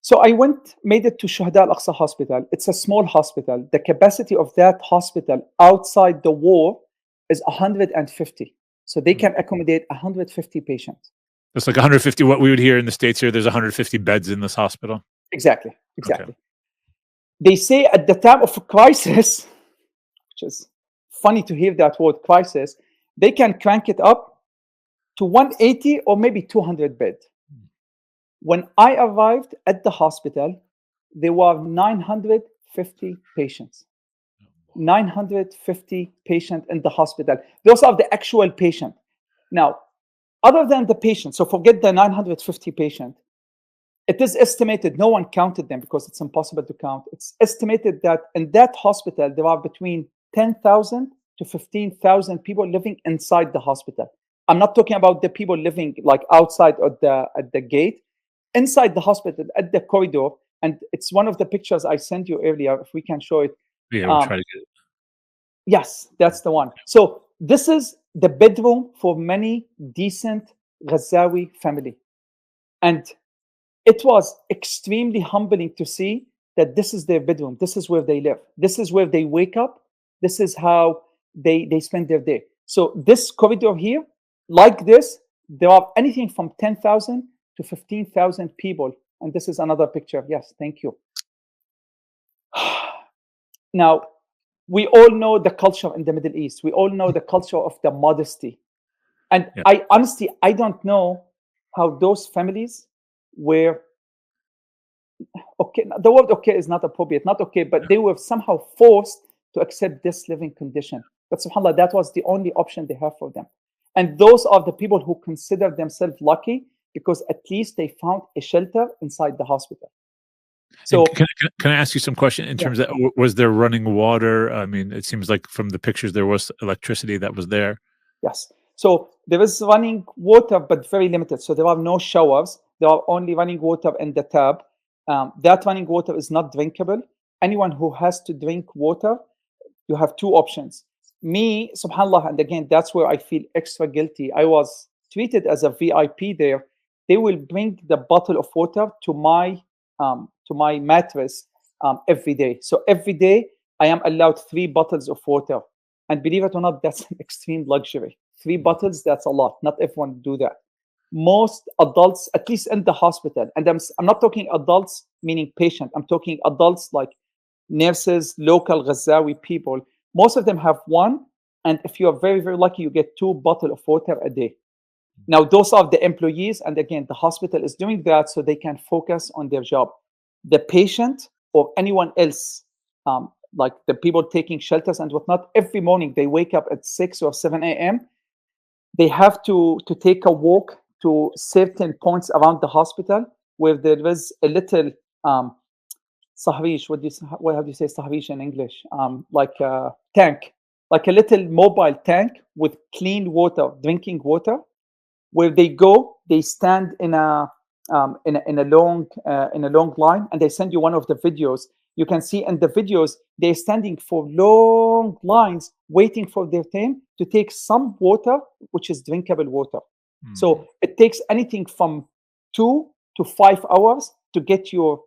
So I made it to Shuhada Al-Aqsa Hospital. It's a small hospital. The capacity of that hospital outside the war is 150. So they can accommodate 150 patients. It's like 150. What we would hear in the States here, there's 150 beds in this hospital. Exactly. Okay. They say at the time of a crisis, which is funny to hear that word crisis, they can crank it up to 180 or maybe 200 beds. When I arrived at the hospital, there were 950 patients. 950 patients in the hospital. Those are the actual patients. Now, other than the patients, so forget the 950 patients, it is estimated, no one counted them because it's impossible to count. It's estimated that in that hospital, there are between 10,000 to 15,000 people living inside the hospital. I'm not talking about the people living like outside at the gate. Inside the hospital, at the corridor, and it's one of the pictures I sent you earlier, if we can show it. Yeah, we'll try to get it. Yes, that's the one. So this is the bedroom for many decent Ghazawi family. And it was extremely humbling to see that this is their bedroom. This is where they live. This is where they wake up. This is how they spend their day. So this corridor here, like this, there are anything from 10,000 to 15,000 people. And this is another picture. Yes, thank you. Now, we all know the culture in the Middle East. We all know the culture of the modesty. And I honestly, I don't know how those families were, okay, the word okay is not appropriate, not okay, but they were somehow forced to accept this living condition. But subhanAllah, that was the only option they have for them. And those are the people who consider themselves lucky because at least they found a shelter inside the hospital. So can I ask you some question in terms of, was there running water? I mean, it seems like from the pictures there was electricity that was there. Yes. So there is running water, but very limited. So there are no showers. There are only running water in the tap. That running water is not drinkable. Anyone who has to drink water, you have two options. Me, subhanAllah, and again, that's where I feel extra guilty. I was treated as a VIP there. They will bring the bottle of water to my mattress every day. So every day I am allowed 3 bottles of water. And believe it or not, that's an extreme luxury. 3 bottles, that's a lot. Not everyone do that. Most adults, at least in the hospital, and I'm not talking adults meaning patient. I'm talking adults like nurses, local Ghazawi people. Most of them have 1. And if you are very, very lucky, you get 2 bottles of water a day. Now, those are the employees. And again, the hospital is doing that so they can focus on their job. The patient or anyone else, like the people taking shelters and whatnot, every morning they wake up at 6 or 7 a.m. They have to take a walk to certain points around the hospital where there is a little sahrish. How do you say sahrish in English? Like a tank, like a little mobile tank with clean water, drinking water. Where they go, they stand in a long line, and they send you one of the videos. You can see in the videos they're standing for long lines, waiting for their turn to take some water, which is drinkable water. So it takes anything from 2 to 5 hours to get your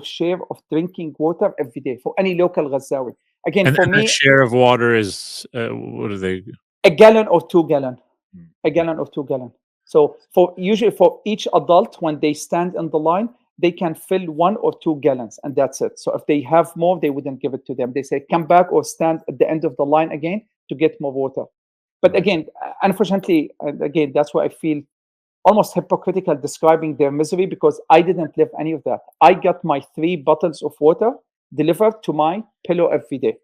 share of drinking water every day for any local Ghazawi. Again, for me, share of water is what are they? A gallon or 2 gallons. A gallon or 2 gallons. So usually for each adult, when they stand in the line, they can fill 1 or 2 gallons, and that's it. So if they have more, they wouldn't give it to them. They say, come back or stand at the end of the line again to get more water. But again, unfortunately, again, that's why I feel almost hypocritical describing their misery, because I didn't live any of that. I got my 3 bottles of water delivered to my pillow every day.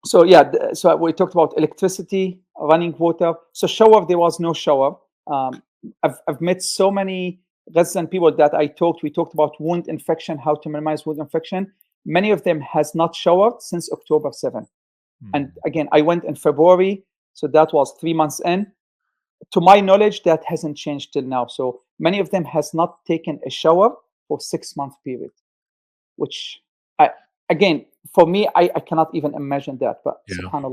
So yeah, so we talked about electricity, running water. So shower, there was no shower. I've met so many Gazan people that we talked about wound infection, how to minimize wound infection. Many of them has not showered since October 7. And again, I went in February, so that was 3 months in. To my knowledge, that hasn't changed till now. So many of them has not taken a shower for 6-month period, which again, for me, I cannot even imagine that, but subhanAllah.